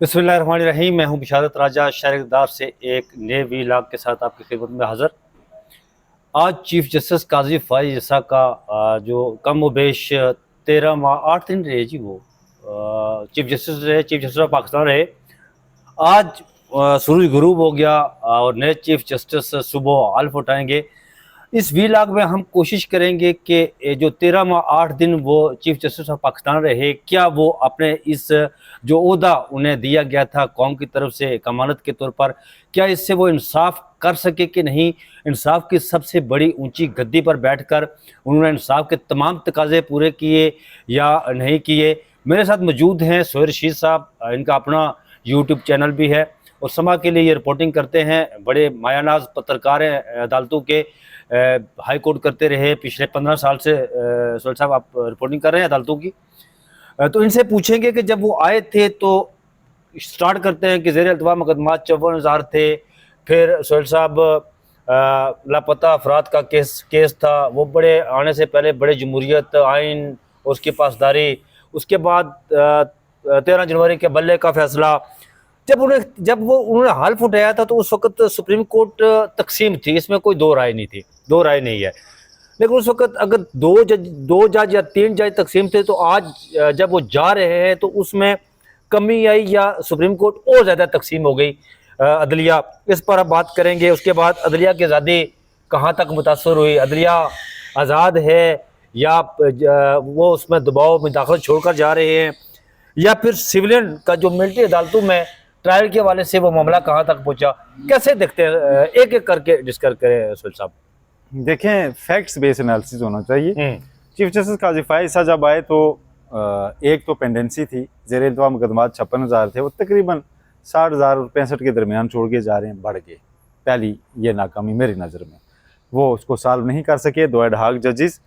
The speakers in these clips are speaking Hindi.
बिस्मिल्लाहिर्रहमानिर्रहीम। मैं हूं बिशारत राजा शहरदार से एक नए वीलॉग के साथ आपकी खिदमत में हाज़िर। आज चीफ जस्टिस काजी फाइज ईसा का जो कम व बेश 13 माह 8 दिन रहे जी वो चीफ जस्टिस रहे, चीफ जस्टिस ऑफ पाकिस्तान रहे। आज सूरज गुरूब हो गया और नए चीफ जस्टिस सुबह हल्फ उठाएंगे। इस वीलॉग में हम कोशिश करेंगे कि जो 13 माह 8 दिन वो चीफ जस्टिस ऑफ पाकिस्तान रहे, क्या वो अपने इस जो ओहदा उन्हें दिया गया था कौम की तरफ से कमानत के तौर पर, क्या इससे वो इंसाफ कर सके कि नहीं। इंसाफ की सबसे बड़ी ऊंची गद्दी पर बैठकर उन्होंने इंसाफ के तमाम तकाजे पूरे किए या नहीं किए। मेरे साथ मौजूद हैं सोहेल रशीद साहब, इनका अपना यूट्यूब चैनल भी है और समा के लिए ये रिपोर्टिंग करते हैं। बड़े मायानाज पत्रकार हैं, अदालतों के हाई कोर्ट करते रहे पिछले 15 साल से। सोहेल साहब, आप रिपोर्टिंग कर रहे हैं अदालतों की, तो इनसे पूछेंगे कि जब वो आए थे तो स्टार्ट करते हैं कि ज़ेर अल्तवा मुकदमा 54,000 थे। फिर सोहेल साहब लापता अफराद का केस था, वो बड़े आने से पहले बड़े जमहूरियत आइन उसकी पासदारी, उसके बाद 13 जनवरी के बल्ले का फैसला। जब वो उन्होंने हल्फ उठाया था तो उस वक्त सुप्रीम कोर्ट तकसीम थी, इसमें कोई दो राय नहीं थी, दो राय नहीं है। लेकिन उस वक्त अगर दो जज या 3 जज तकसीम थे, तो आज जब वो जा रहे हैं तो उसमें कमी आई या सुप्रीम कोर्ट और ज़्यादा तकसीम हो गई अदलिया। इस पर अब बात करेंगे। उसके बाद अदलिया की आज़ादी कहाँ तक मुतासर हुई, अदलिया आज़ाद है या वो उसमें दबाव में दाखिल छोड़कर जा रहे हैं, या फिर सिविलियन का जो मिलिट्री अदालतों में ट्रायल के हवाले से वो मामला कहाँ तक पहुँचा, कैसे देखते हैं। एक एक करके डिस्कस करें सोहेल साहब। देखें, फैक्ट्स बेस्ड एनालिसिस होना चाहिए। चीफ जस्टिस काजी फाइज ईसा जब आए तो एक तो पेंडेंसी थी, ज़ेर इल्तवा मुकदमात 56,000 थे, वो तकरीबन 60,000 और 65 के दरमियान छोड़ के जा रहे हैं, बढ़ के। पहली ये नाकामी मेरी नज़र में, वो उसको सॉल्व नहीं कर सके। 2 एडहॉक जजेस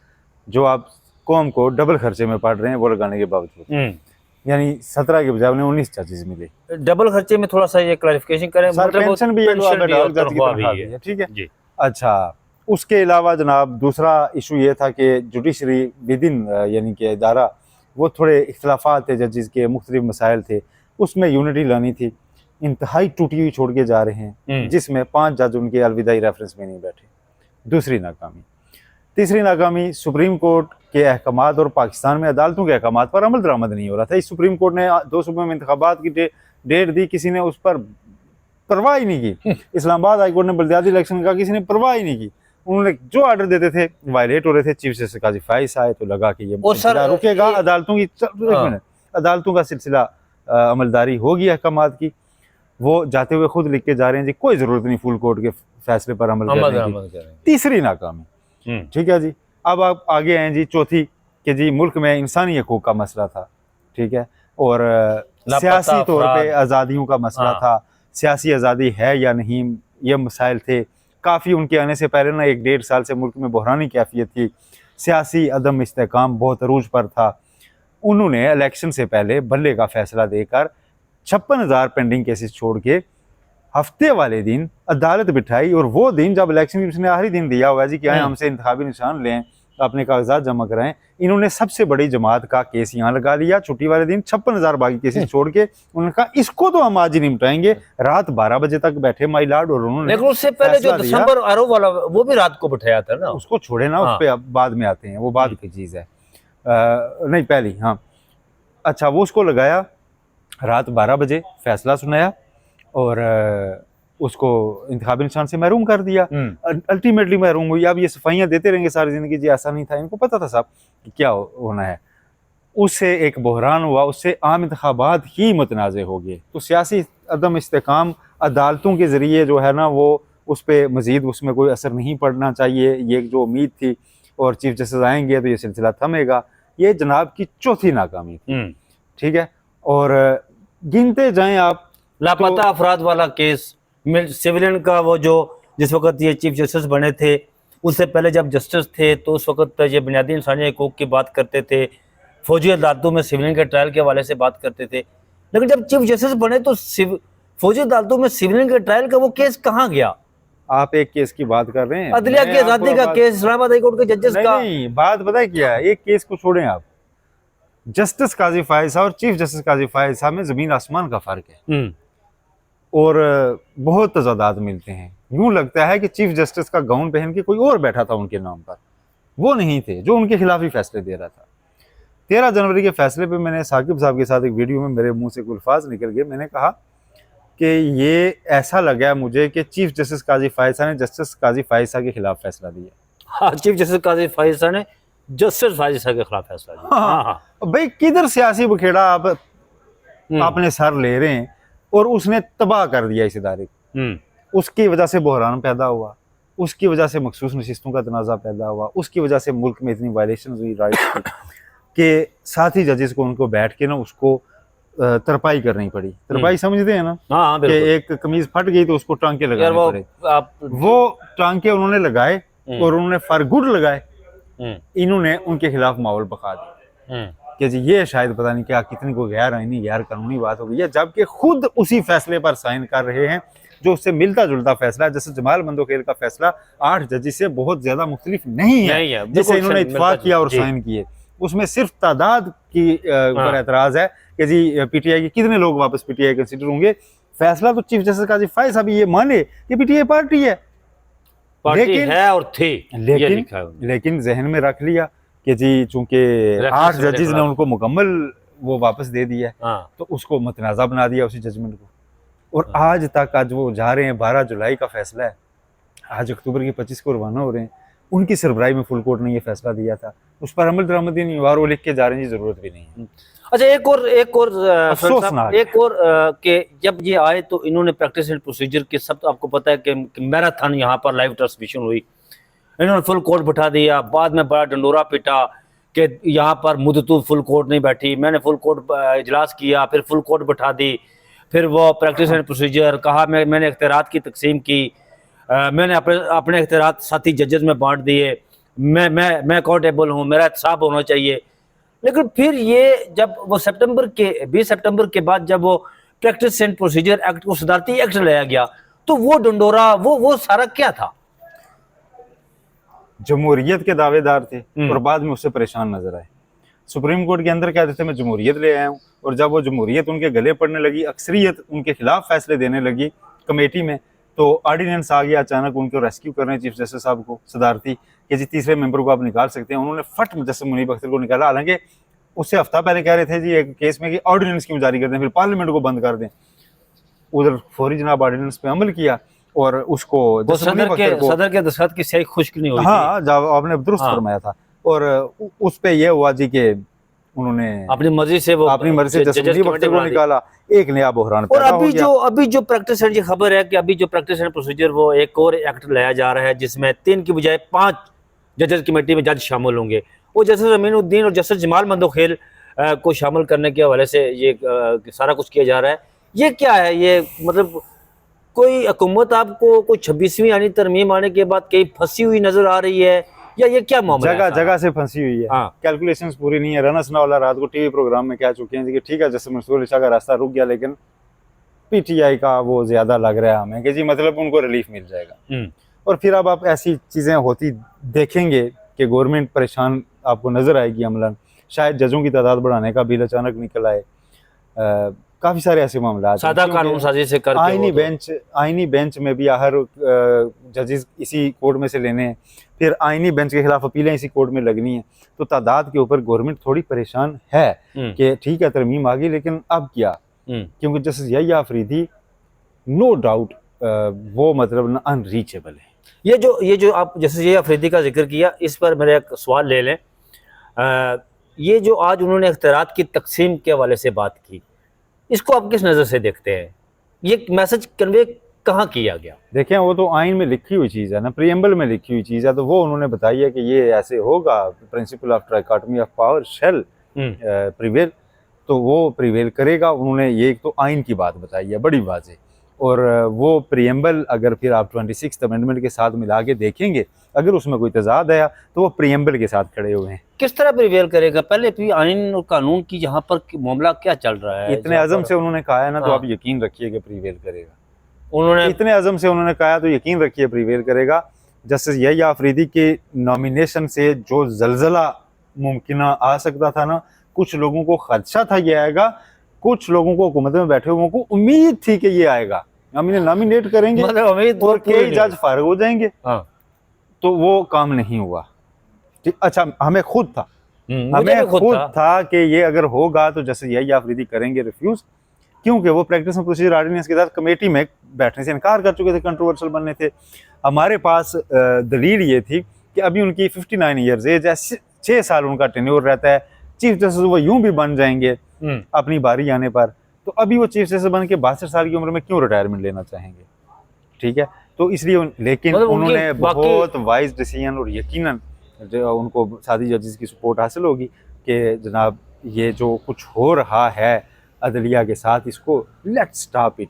जो आप कौम को डबल खर्चे में पढ़ रहे हैं वो लगाने के बावजूद, यानी 17 के बजाय उन्हें 19 जजेस मिले। डबल खर्चे में थोड़ा सा ये क्लैरिफिकेशन करें, मतलब पेंशन भी है, ठीक है। अच्छा, उसके अलावा जनाब दूसरा इशू ये था कि जुडिशरी विद इन यानी कि इदारा, वो थोड़े इख्तलाफात थे, जजेस के मुख्तलिफ मसाइल थे, उसमें यूनिटी लानी थी। इंतहाई टूटी हुई छोड़ के जा रहे हैं, जिसमें 5 जज उनके अलविदाई रेफरेंस में नहीं बैठे। दूसरी नाकामी। तीसरी नाकामी, सुप्रीम कोर्ट के अहकामात और पाकिस्तान में अदालतों के अहकामात पर अमल दरामद नहीं हो रहा था। इस सुप्रीम कोर्ट ने 2 सूबों में इंतखाबात की डेट दी, किसी ने उस पर परवाह ही नहीं की। इस्लामाबाद हाई कोर्ट ने बल्दियाती इलेक्शन का किसी ने परवाह ही नहीं की। उन्होंने जो ऑर्डर देते थे वायलेट हो रहे थे। चीफ जस्टिस काजी फाइज आए तो लगा कि ये रुकेगा, अदालतों का सिलसिला अमलदारी होगी अहकामात की। वो जाते हुए खुद लिख के जा रहे हैं जी, कोई जरूरत नहीं फुल कोर्ट के फैसले पर अमल करने की। तीसरी नाकामी, ठीक है जी। अब आप आगे आए जी चौथी, कि जी मुल्क में इंसानी हकूक का मसला था, ठीक है, और सियासी तौर पे आज़ादियों का मसला था, सियासी आज़ादी है या नहीं, ये मसाइल थे। काफ़ी उनके आने से पहले ना 1-1.5 साल से मुल्क में बहरानी कैफियत थी, सियासी अदम इस्तेकाम बहुत अरूज पर था। उन्होंने इलेक्शन से पहले बल्ले का फैसला देकर 56,000 पेंडिंग केसेस छोड़ के हफ्ते वाले दिन अदालत बिठाई, और वो दिन जब इलेक्शन कमीशन ने आखिरी दिन दिया हुआ है जी कि आए हमसे इंतखाबी निशान लें, अपने कागजात जमा कराएं, इन्होंने सबसे बड़ी जमात का केस यहाँ लगा लिया छुट्टी वाले दिन। 56,000 बाकी केसेस छोड़ के उन्होंने कहा इसको तो हम आज ही निपटाएंगे। रात 12 बजे तक बैठे माई लॉर्ड, और उन्होंने लेकिन उससे पहले जो दिसंबर आरोप वाला वो भी रात को बिठाया था ना, उसको छोड़े ना, उस पर बाद में आते हैं, वो बाद की चीज़ है। नहीं पहली, हाँ अच्छा, वो उसको लगाया, रात 12 बजे फैसला सुनाया और उसको इंतखाबी निशान से महरूम कर दिया। अल्टीमेटली महरूम हुई। अब ये सफाइयाँ देते रहेंगे सारी ज़िंदगी जी, ऐसा नहीं था, इनको पता था साहब कि क्या होना है। उससे एक बहरान हुआ, उससे आम इंतखाबात ही मुतनाज़ हो गए। तो सियासी अदम इस्तेकाम अदालतों के ज़रिए जो है ना, वो उस पर मज़ीद उसमें कोई असर नहीं पड़ना चाहिए, ये जो उम्मीद थी। और चीफ जस्टिस आएंगे तो ये सिलसिला थमेगा। ये जनाब की चौथी नाकामी थी, ठीक है। और गिनते जाएँ आप, लापता अफराद वाला केस, सिविलियन का वो जो जिस वक्त ये चीफ जस्टिस बने थे, उससे पहले जब जस्टिस थे तो उस वक्त ये बुनियादी इंसानी हकूक़ की बात करते थे, फौजी अदालतों में सिविलियन के ट्रायल के हवाले से बात करते थे। लेकिन जब चीफ जस्टिस बने तो फौजी अदालतों में सिविलियन के ट्रायल का वो केस कहाँ गया। आप एक केस की बात कर रहे हैं, अदलिया की आज़ादी का केस, इस्लामाबाद हाई कोर्ट के जजेस का। नहीं, बात पता है क्या है, एक केस को छोड़ें आप, जस्टिस काजी फायद साहब और चीफ जस्टिस काजी फायद साहब में ज़मीन आसमान का फ़र्क है और बहुत तजादात मिलते हैं। यूं लगता है कि चीफ जस्टिस का गाउन पहन के कोई और बैठा था उनके नाम पर, वो नहीं थे जो उनके खिलाफ ही फैसले दे रहा था। 13 जनवरी के फैसले पे मैंने साकिब साहब के साथ एक वीडियो में मेरे मुंह से कुछ अल्फाज निकल गए। मैंने कहा कि ये ऐसा लगा मुझे कि चीफ जस्टिस काजी फायद साहब ने जस्टिस काजी फायद साहब के खिलाफ फैसला दिया। हाँ, चीफ जस्टिस काजी फायद साहब ने जस्टिस फायद साहब के खिलाफ फैसला दिया। हाँ, भाई किधर सियासी बखेड़ा आप अपने सर ले रहे हैं और उसने तबाह कर दिया इस इदारे को। उसकी वजह से बहरान पैदा हुआ, उसकी वजह से मखसूस नशिस्तों का तनाज़ा पैदा हुआ, उसकी वजह से मुल्क में इतनी वायलेशन हुई राइट्स की कि साथी जजेस को उनको बैठ के ना उसको तरपाई करनी पड़ी। तरपाई समझते हैं ना? हाँ, कि एक कमीज फट गई तो उसको टांके लगाने पड़े। वो टांके उन्होंने लगाए और उन्होंने फॉर गुड लगाए। इन्होंने उनके खिलाफ माहौल पका दिया कि जी ये शायद पता नहीं क्या कितनी को गैर आईनी गैर कानूनी बात हो गई है, जबकि खुद उसी फैसले पर साइन कर रहे हैं जो उससे मिलता जुलता फैसला है। जैसे जमाल मंदोखेल का फैसला 8 जजेस से बहुत ज्यादा मुख्तलिफ नहीं है जिसे इन्होंने इत्तेफाक किया और साइन किए। उसमें सिर्फ तादाद की पर एतराज है कि जी पीटीआई के कितने लोग वापस पीटीआई कंसिडर होंगे। फैसला तो चीफ जस्टिस काजी फायद साहब ये माने कि पीटीआई पार्टी है है और थी, लेकिन जहन में रख लिया कि जी चूंकि 8 जजेस ने उनको मुकम्मल वो वापस दे दिया है तो उसको मतनाज़ा बना दिया उसी जजमेंट को। और आज तक आज वो जा रहे हैं, 12 जुलाई का फैसला है, आज अक्टूबर की 25 को रवाना हो रहे हैं। उनकी सरबराही में फुल कोर्ट ने ये फैसला दिया था, उस पर अमल दरामदी नहीं हुआ और वो लिख के जा रहे हैं, जरूरत भी नहीं है। अच्छा, एक और कि जब ये आए तो इन्होंने प्रैक्टिस एंड प्रोसीजर के सब तो आपको पता है कि मैराथन यहाँ पर लाइव ट्रांसमिशन हुई, इन्होंने फुल कोर्ट बिठा दिया। बाद में बड़ा डंडोरा पिटा कि यहाँ पर मुद्दतू फुल कोर्ट नहीं बैठी। मैंने फुल कोर्ट इजलास किया, फिर फुल कोर्ट बिठा दी, फिर वो प्रैक्टिस एंड प्रोसीजर कहा। मैंने इख्तियारात की तकसीम की, मैंने अपने इख्तियारात साथी जजेस में बांट दिए, मैं अकाउंटेबल हूँ, मेरा एहतसाब होना चाहिए। लेकिन फिर ये जब वो 20 सितंबर के बाद जब वो प्रैक्टिस एंड प्रोसीजर एक्ट को सदारती एक्ट लाया गया तो वो डंडोरा वो सारा क्या था? जमहूरियत के दावेदार थे और बाद में उससे परेशान नजर आए। सुप्रीम कोर्ट के अंदर कहते थे मैं जमहूरियत ले आया हूँ, और जब वो जमहूरियत उनके गले पड़ने लगी, अक्सरियत उनके खिलाफ फैसले देने लगी कमेटी में, तो ऑर्डिनेंस आ गया अचानक उनको रेस्क्यू करने चीफ जस्टिस साहब को सदारती कि जी तीसरे मेंबर को आप निकाल सकते हैं। उन्होंने फट जस्टिस मुनीब अख्तर को निकाला। हालांकि उससे हफ्ता पहले कह रहे थे जी एक केस में कि ऑर्डिनेंस क्यों जारी कर दें, फिर पार्लियामेंट को बंद कर दें। उधर फौरी जनाब ऑर्डिनेंस पे अमल किया और उसको सदर के दस्तखत की सही खुश्क नहीं हुई। हाँ, जब आपने दुरुस्त फरमाया था, और उस पे ये हुआ जी के उन्होंने अपनी मर्जी से जस्टिस मुनीब अख्तर को निकाला। एक नया बहरान और अभी जो प्रैक्टिस एंड, ये खबर है कि अभी जो प्रैक्टिस एंड प्रोसीजर वो एक और एक्ट लाया जा रहा है जिसमें 3 की बजाय 5 जजेस कमेटी में जज शामिल होंगे। वो जस्टिस अमीनुद्दीन और जस्टिस जमाल मंदोखेल को शामिल करने के हवाले से ये सारा कुछ किया जा रहा है। ये क्या है? ये मतलब कोई हुकूमत आपको कोई 26वीं आनी तरमीम आने के बाद कहीं फंसी हुई नजर आ रही है, या ये क्या मामला है? जगह से फंसी हुई है। कैलकुलेशंस पूरी नहीं है। रनस नावला रात को टीवी प्रोग्राम में कह चुके हैं कि ठीक है जस्टिस मंसूर अली शाह का रास्ता रुक गया, लेकिन पीटीआई का वो ज्यादा लग रहा है हमें कि जी मतलब उनको रिलीफ मिल जाएगा। और फिर अब आप ऐसी चीजें होती देखेंगे कि गवर्नमेंट परेशान आपको नजर आएगी अमलन। शायद जजों की तादाद बढ़ाने का बिल अचानक निकल आए, काफी सारे ऐसे मामला सादा कानून साजी से करके आईनी बेंच में भी हर जजेस इसी कोर्ट में से लेने हैं, फिर आईनी बेंच के खिलाफ अपीलें इसी कोर्ट में लगनी है। तो तादाद के ऊपर गवर्नमेंट थोड़ी परेशान है कि ठीक है तरमीम आ गई, लेकिन अब क्या? क्योंकि justice Yahya Afridi no doubt वो मतलब अनरीचेबल है। ये जो आप जस्टिस यहिया अफरीदी का जिक्र किया, इस पर मेरा एक सवाल ले लें। ये जो आज उन्होंने इख्तियारात की तकसीम के हवाले से बात की, इसको आप किस नज़र से देखते हैं? ये मैसेज कन्वे कहाँ किया गया? देखें, वो तो आइन में लिखी हुई चीज़ है ना, प्रीएम्बल में लिखी हुई चीज़ है, तो वो उन्होंने बताई है कि ये ऐसे होगा, principle of trichotomy of power shall prevail, तो वो प्रिवेल करेगा। उन्होंने ये एक तो आइन की बात बताई है बड़ी वाज़ेह, और वो प्रीएम्बल अगर फिर आप 26th अमेंडमेंट के साथ मिला के देखेंगे, अगर उसमें कोई तजाद आया तो वो प्रीएम्बल के साथ खड़े हुए हैं। किस तरह प्रिवेल करेगा? पहले भी आइन और कानून की यहाँ पर मामला क्या चल रहा है? इतने अज़म से उन्होंने कहा है ना, तो आप यकीन रखिए कि प्रीवेल करेगा। उन्होंने इतने अज़म से उन्होंने कहा तो यकीन रखिए प्रीवेल करेगा। जस्टिस यहिया अफरीदी के नॉमिनेशन से जो जलजला मुमकिन आ सकता था ना, कुछ लोगों को खदशा था ये आएगा, कुछ लोगों को हुकूमत में बैठे हुए को उम्मीद थी कि ये आएगा, हम इन्हें नॉमिनेट करेंगे मतलब उम्मीद और पूरी कई नहीं जज फारिग हो जाएंगे। हाँ। तो वो काम नहीं हुआ। ठीक, अच्छा हमें खुद था, मुझे हमें भी खुद खुद था। था कि ये अगर होगा तो जैसे यही आफरीदी करेंगे रिफ्यूज, क्योंकि वो प्रैक्टिस एंड प्रोसीजर ऑर्डिनेंस के साथ कमेटी में बैठने से इनकार कर चुके थे, कंट्रोवर्शियल बनने थे। हमारे पास दलील ये थी कि अभी उनकी 59 ईयर्स एज है, 6 साल उनका टेन्योर रहता है, चीफ जस्टिस वो यूं भी बन जाएंगे अपनी बारी आने पर, तो अभी वो चीफ जस्टिस बन के 62 साल की उम्र में क्यों रिटायरमेंट लेना चाहेंगे? ठीक है, तो इसलिए लेकिन मतलब उन्होंने बहुत वाइज डिसीजन, और यकीनन उनको साथी जजेस की सपोर्ट हासिल होगी कि जनाब ये जो कुछ हो रहा है अदलिया के साथ, इसको लेट्स स्टॉप इट।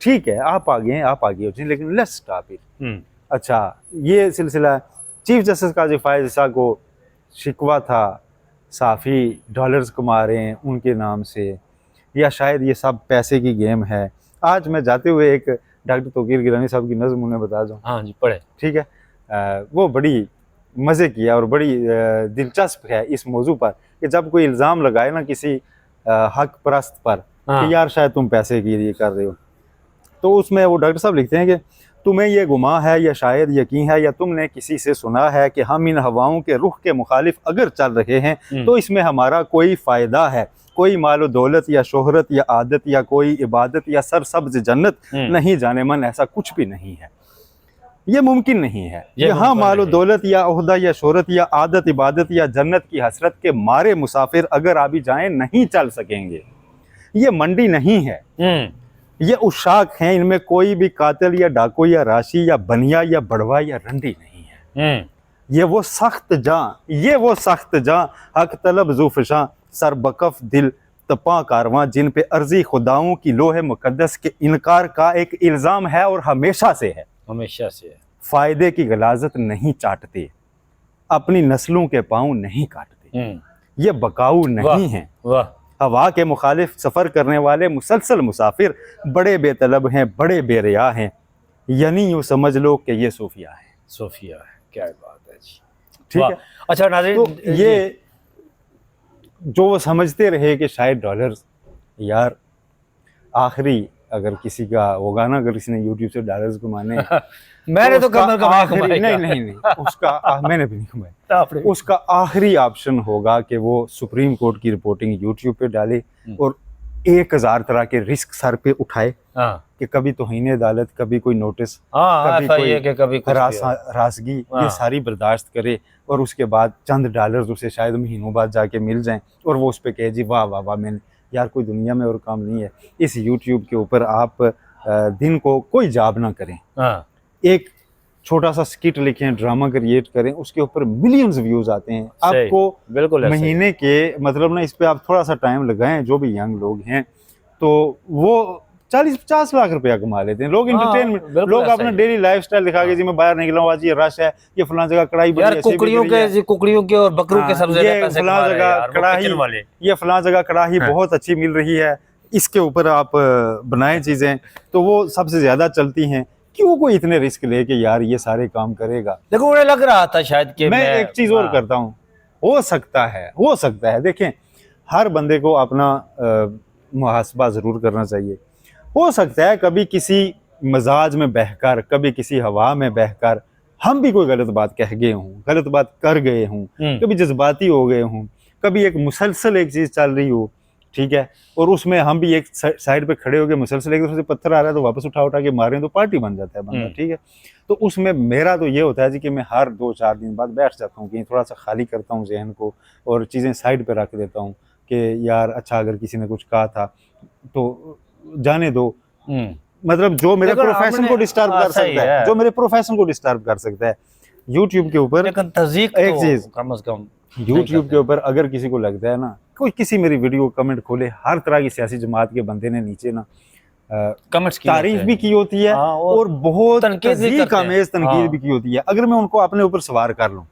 ठीक है, आप आगे हो जाए, लेकिन लेट्स स्टॉप इट। अच्छा, ये सिलसिला चीफ जस्टिस काजी फायज ईसा को शिकवा था साफ़ी डॉलर्स कमा रहे हैं उनके नाम से, या शायद ये सब पैसे की गेम है। आज मैं जाते हुए एक डॉक्टर तौकीर गिलानी साहब की नज़्म उन्हें बता दूँ। हाँ जी, पढ़े। ठीक है, वो बड़ी मज़े की है और बड़ी दिलचस्प है इस मौजू पर कि जब कोई इल्ज़ाम लगाए ना किसी हक परस्त पर कि यार शायद तुम पैसे के लिए कर रहे हो, तो उसमें वो डॉक्टर साहब लिखते हैं कि तुम्हें ये गुमा है या शायद यकीन है या तुमने किसी से सुना है कि हम इन हवाओं के रुख के मुखालिफ अगर चल रहे हैं तो इसमें हमारा कोई फ़ायदा है, कोई मालो दौलत या शोहरत या आदत या कोई इबादत या सरसब्ज जन्नत नहीं, जाने मन ऐसा कुछ भी नहीं है, ये मुमकिन नहीं है। यहाँ मालो दौलत या ओहदा या शोहरत या आदत इबादत या जन्नत की हसरत के मारे मुसाफिर अगर आ भी जाएं नहीं चल सकेंगे। ये मंडी नहीं है, ये उशाक हैं, इनमें कोई भी कातिल या डाकू या राशि या बनिया या बड़वा या रंडी नहीं है। ये वो सख्त जां हक तलब ज़ूफ़शां सरबकफ दिल तपा कारवां जिन पे अर्जी खुदाओं की लोहे मुकद्दस के इनकार का एक इल्ज़ाम है और हमेशा से है। फ़ायदे की गलाजत नहीं चाटते, अपनी नस्लों के पाँव नहीं काटते, ये बकाऊ नहीं है। हवा के मुखालिफ सफ़र करने वाले मुसलसल मुसाफिर बड़े बेतलब हैं, बड़े बेरिया हैं, यानी यूँ समझ लो कि ये सूफिया है। क्या बात है जी। ठीक है। अच्छा नाज़रीन, तो ये जो वो समझते रहे कि शायद डॉलर्स, यार आखिरी अगर किसी का होगा ना, अगर किसी ने यूट्यूब से डॉलर्स कमाने मैंने तो कमर कमाया नहीं उसका मैंने भी नहीं कमाया, उसका आखिरी ऑप्शन होगा कि वो सुप्रीम कोर्ट की रिपोर्टिंग यूट्यूब पे डाले और 1000 तरह के रिस्क सर पे उठाए कि कभी तौहीन अदालत, कभी कोई नोटिस, कभी हरासगी, ये सारी बर्दाश्त करे और उसके बाद चंद डॉलर्स उसे शायद महीनों बाद जाके मिल जाएं और वो उस पर कहे जी वाह वाह वाह, मैंने यार कोई दुनिया में और काम नहीं है। इस यूट्यूब के ऊपर आप दिन को कोई जॉब ना करें, एक छोटा सा स्किट लिखें, ड्रामा क्रिएट करें, उसके ऊपर मिलियंस व्यूज आते हैं आपको बिल्कुल महीने के। मतलब ना इस पे आप थोड़ा सा टाइम लगाएं, जो भी यंग लोग हैं तो वो 40-50 लाख रुपया कमा लेते हैं लोग। इंटरटेनमेंट, लोग अपना डेली लाइफस्टाइल दिखा के जी मैं बाहर निकला हूँ, आज ये रश है, ये फलां जगह कढ़ाई बनी है, कुकड़ियों के और बकरों के सबसे ज्यादा पैसे कमा रहे हैं यार, कढ़ाई, ये फलां जगह कढ़ाई बहुत अच्छी मिल रही है, इसके ऊपर आप बनाए चीजें, तो वो सबसे ज्यादा चलती हैं। क्यों कोई इतने रिस्क ले के यार ये सारे काम करेगा? देखो उन्हें लग रहा था शायद कि मैं एक चीज और करता हूँ, हो सकता है देखें, हर बंदे को अपना मुहासबा जरूर करना चाहिए। हो सकता है कभी किसी मजाज में बहकर, कभी किसी हवा में बहकर हम भी कोई गलत बात कह गए हों, गलत बात कर गए हों, कभी जज्बाती हो गए हों, कभी एक मुसलसल एक चीज चल रही हो, ठीक है, और उसमें हम भी एक साइड पे खड़े हो गए, मुसलसल एक दूसरे से पत्थर आ रहा है तो वापस उठा के मारें तो पार्टी बन जाता है बंदा, ठीक है। तो उसमें मेरा तो ये होता है जी कि मैं हर 2-4 दिन बाद बैठ जाता हूँ, कि थोड़ा सा खाली करता हूँ जहन को और चीज़ें साइड पे रख देता हूँ कि यार अच्छा अगर किसी ने कुछ कहा था तो जाने दो। मतलब जो मेरे प्रोफेशन को डिस्टर्ब कर सकता है, जो मेरे प्रोफेशन को डिस्टर्ब कर सकता है यूट्यूब के ऊपर, एक चीज कम से कम यूट्यूब के ऊपर अगर किसी को लगता है ना, कोई किसी मेरी वीडियो कमेंट खोले, हर तरह की सियासी जमात के बंदे ने नीचे ना कमेंट्स की तारीफ भी की होती है और बहुत तनकीद भी की होती है। अगर मैं उनको अपने ऊपर सवार कर लूं,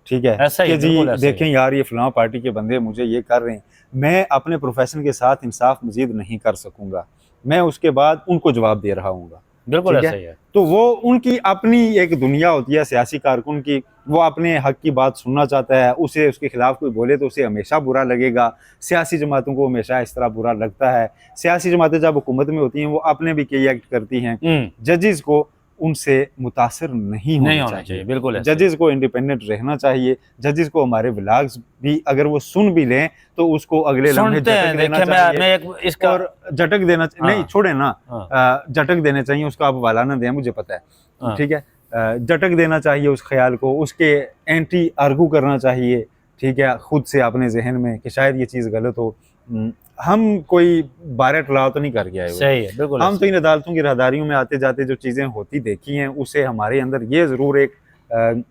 ठीक है, कि जी देखें यार ये फलां पार्टी के बंदे मुझे ये कर रहे हैं, मैं अपने प्रोफेशन के साथ इंसाफ मजीद नहीं कर सकूंगा, मैं उसके बाद उनको जवाब दे रहा हूँ, बिल्कुल ठीक ऐसा ही है। तो वो उनकी अपनी एक दुनिया होती है सियासी कारकुन की, वो अपने हक की बात सुनना चाहता है, उसे उसके खिलाफ कोई बोले तो उसे हमेशा बुरा लगेगा। सियासी जमातों को हमेशा इस तरह बुरा लगता है। सियासी जमातें जब हुकूमत में होती हैं वो अपने भी कई एक्ट करती हैं, जजेस को उनसे मुतासर नहीं होना चाहिए। बिल्कुल ऐसा ही। जजेस को इंडिपेंडेंट रहना चाहिए। जजेस को हमारे व्लॉग्स भी अगर वो सुन भी लें तो उसको अगले लम्हे सुनते हैं, झटक देना देखिए चाहिए। मैं एक इसका और झटक देना नहीं हाँ। छोड़े ना, हाँ। झटक देने चाहिए, उसका आप वाला ना दें, मुझे पता है, हाँ। ठीक है। झटक देना चाहिए उस ख्याल को, उसके एंटी आर्गू करना चाहिए, ठीक है, खुद से अपने जहन में कि शायद ये चीज़ गलत हो। हम कोई बारे टलाव तो नहीं करके आए हुए। सही है, बिल्कुल हम तो इन अदालतों की राहदारियों में आते जाते जो चीज़ें होती देखी हैं उससे हमारे अंदर ये ज़रूर एक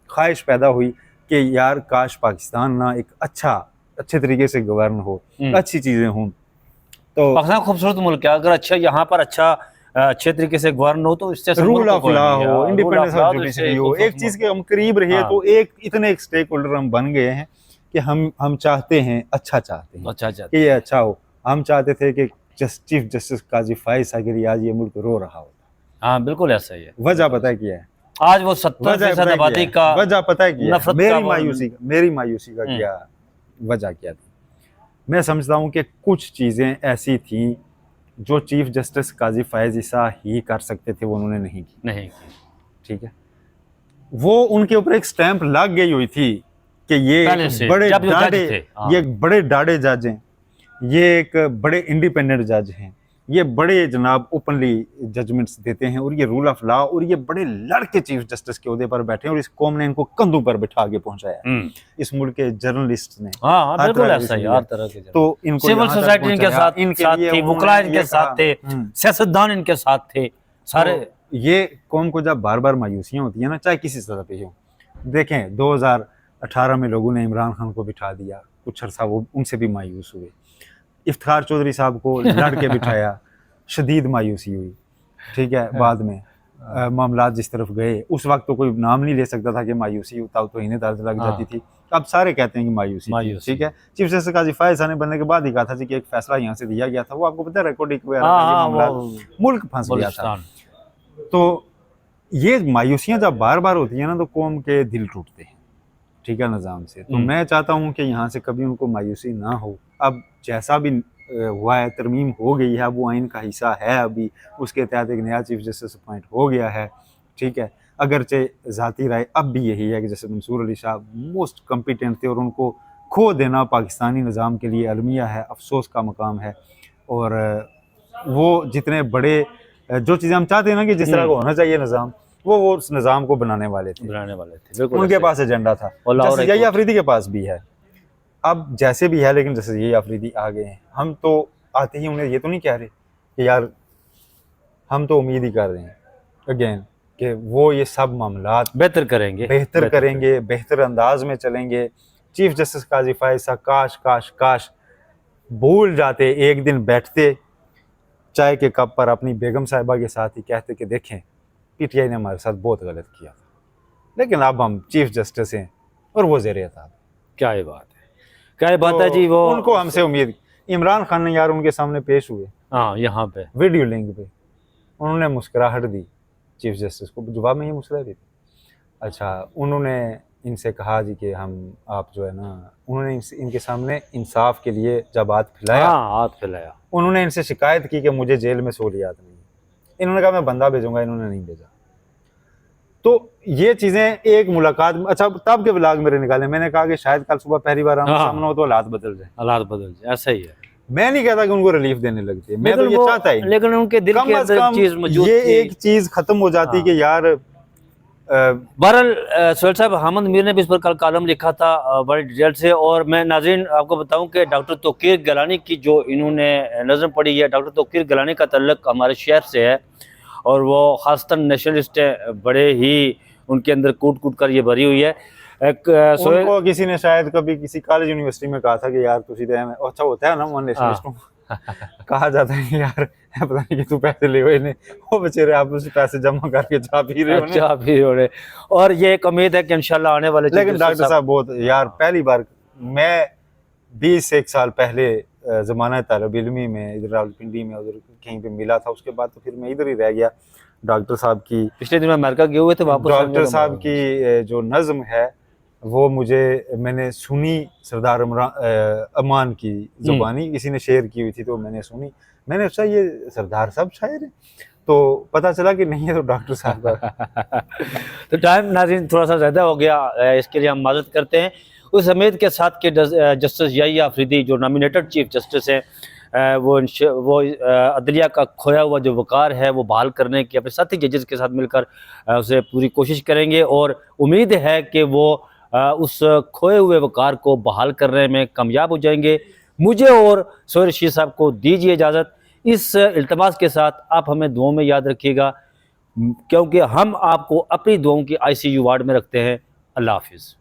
ख्वाहिश पैदा हुई कि यार काश पाकिस्तान ना एक अच्छे तरीके से गवर्न हो, अच्छी चीज़ें हों। तो पाकिस्तान खूबसूरत मुल्क है, अगर अच्छा यहाँ पर अच्छे तरीके से गवर्न हो तो इससे रूल ऑफ लॉ हो, इंडिपेंडेंस ऑफ जुडिशरी हो, एक चीज़ के हम करीब रहे तो एक इतने एक स्टेक होल्डर हम बन गए हैं कि हम चाहते हैं, अच्छा चाहते हैं कि ये अच्छा हो। हम चाहते थे कि चीफ जस्टिस काजी फाइज अगर आज ये मुल्क रो रहा होता। हाँ बिल्कुल ऐसा ही है। वजह पता है क्या है? आज वो 70% आबादी का वजह पता है क्या है? मेरी मायूसी का क्या वजह क्या थी? मैं समझता हूँ कि कुछ चीज़ें ऐसी थी जो चीफ जस्टिस काजी फायज ईसा ही कर सकते थे, वो उन्होंने नहीं की। ठीक है, वो उनके ऊपर एक स्टैंप लग गई हुई थी कि ये बड़े डाढ़े जज हैं, ये एक बड़े इंडिपेंडेंट जज हैं, ये बड़े जनाब ओपनली जजमेंट्स देते हैं और ये रूल ऑफ लॉ, और ये बड़े लड़के चीफ जस्टिस के ओहदे पर बैठे हैं और इस कौम ने इनको कंधों पर बिठा के पहुंचाया। इस मुल्क के जर्नलिस्ट ने, बिल्कुल ऐसा ही, हर तरह के, तो इनको सिविल सोसाइटी इनके साथ थी, वकला इनके साथ थे, सियासतदान इनके साथ थे सारे। ये कौम को जब बार बार मायूसियां होती है ना, चाहे किसी तरह पे हो, देखें 2018 में लोगों ने इमरान खान को बिठा दिया, कुछ अर्सा वो उनसे भी मायूस हुए। इफ्तिखार चौधरी साहब को लड़ के बिठाया, शदीद मायूसी हुई, ठीक है। बाद में मामला जिस तरफ गए, उस वक्त तो कोई नाम नहीं ले सकता था कि मायूसी होता, तो इन्हें दर्द लग जाती थी। अब सारे कहते हैं कि मायूसी, ठीक है। चीफ जस्टिस काजी फायज ने बनने के बाद ही कहा था कि एक फैसला यहाँ से दिया गया था, वो आपको पता है, रिकॉर्डिंग मुल्क फंस गया था। तो ये मायूसियाँ जब बार बार होती है ना तो कौम के दिल टूटते हैं, ठीक है, निज़ाम से। तो मैं चाहता हूँ कि यहाँ से कभी उनको मायूसी ना हो। अब जैसा भी हुआ है, तरमीम हो गई है, वो आइन का हिस्सा है, अभी उसके तहत एक नया चीफ जस्टिस अपॉइंट हो गया है, ठीक है। अगरचे ज़ाती राय अब भी यही है कि जैसे मंसूर अली साहब मोस्ट कम्पिटेंट थे और उनको खो देना पाकिस्तानी निज़ाम के लिए अलमिया है, अफसोस का मकाम है। और वो जितने बड़े जो चीज़ें हम चाहते हैं ना कि जिस तरह का होना चाहिए निज़ाम, वो उस निज़ाम को बनाने वाले थे। उनके पास एजेंडा था, जैसे यही अफरीदी के पास भी है। अब जैसे भी है, लेकिन जैसे यही अफरीदी आ गए हैं, हम तो आते ही उन्हें ये तो नहीं कह रहे कि यार, हम तो उम्मीद ही कर रहे हैं अगेन कि वो ये सब मामला बेहतर करेंगे, बेहतर अंदाज में चलेंगे। चीफ जस्टिस काजी फायज साहब काश भूल जाते, एक दिन बैठते चाय के कप पर अपनी बेगम साहिबा के साथ ही कहते कि देखें पीटीआई ने हमारे साथ बहुत गलत किया था, लेकिन अब हम चीफ जस्टिस हैं और वो ज़ेरे था। क्या ये बात है जी। वो उनको हमसे उम्मीद, इमरान खान ने यार उनके सामने पेश हुए, यहाँ पे वीडियो लिंक पे, उन्होंने मुस्कुराहट दी चीफ जस्टिस को, जवाब में ही मुस्कुरा दी। अच्छा, उन्होंने इनसे कहा जी कि आप जो है ना, उन्होंने इनके सामने इंसाफ के लिए जब हाथ फैलाया, उन्होंने इनसे शिकायत की कि मुझे जेल में सहूलियात नहीं है। इन्होंने कहा मैं बंदा भेजूंगा, इन्होंने नहीं भेजा। तो ये चीज़ें एक मुलाकात, अच्छा तब के व्लॉग मेरे निकाले, मैंने कहा कि शायद कल सुबह पहली बार सामने हो तो हालात बदल जाए, ऐसा ही है। मैं नहीं कहता कि उनको रिलीफ देने लगती है, मैं तो ये चाहता ही, लेकिन उनके दिल के अंदर चीज मौजूद थी, ये एक चीज़ खत्म हो जाती कि यार। बहरहाल सोहेल साहब, हामिद मीर ने भी इस पर कल कॉलम लिखा था बड़ी डिटेल से, और मैं नाज़रीन आपको बताऊं कि डॉक्टर तौकीर गिलानी की जो इन्होंने नज़म पढ़ी है, डॉक्टर तौकीर गिलानी का तल्लुक हमारे शहर से है और वो ख़ासतन नेशनलिस्ट है, बड़े ही उनके अंदर कूट कर ये भरी हुई है। उनको किसी ने शायद कभी किसी कॉलेज यूनिवर्सिटी में कहा था कि यार तुसी अच्छा होता है ना वो नेशनलिस्टों कहा जाता है कि यार पता नहीं कि तू पैसे ले हुए ने, वो बेचारे आप उसे पैसे जमा करके चाह पी रहे हो। और ये एक उम्मीद है कि इंशाल्लाह आने वाले, लेकिन डॉक्टर साहब बहुत यार, पहली बार मैं 20 एक साल पहले ज़माना तालिब इल्मी में इधर रावलपिंडी में उधर कहीं पे मिला था, उसके बाद तो फिर मैं इधर ही रह गया। डॉक्टर साहब की, पिछले दिन अमेरिका गए हुए थे, वापस डॉक्टर साहब की जो नज़्म है वो मैंने सुनी, सरदार अमान की ज़ुबानी किसी ने शेयर की हुई थी, तो मैंने सुनी, मैंने सोचा ये सरदार साहब शायर हैं, तो पता चला कि नहीं है तो डॉक्टर साहब का। तो टाइम नाज़रीन थोड़ा सा ज़्यादा हो गया, इसके लिए हम माज़रत करते हैं। उस उम्मीद के साथ कि जस्टिस याहिया अफरीदी जो नॉमिनेटेड चीफ जस्टिस हैं, वो अदलिया का खोया हुआ जो वक़ार है वो बहाल करने की अपने साथी जजेस के साथ मिलकर उसे पूरी कोशिश करेंगे, और उम्मीद है कि वो उस खोए हुए वक़ार को बहाल करने में कामयाब हो जाएंगे। मुझे और सोहेल रशीद साहब को दीजिए इजाज़त। इस इल्तमास के साथ आप हमें दुआओं में याद रखिएगा, क्योंकि हम आपको अपनी दुआओं की ICU वार्ड में रखते हैं। अल्लाह हाफ़िज़।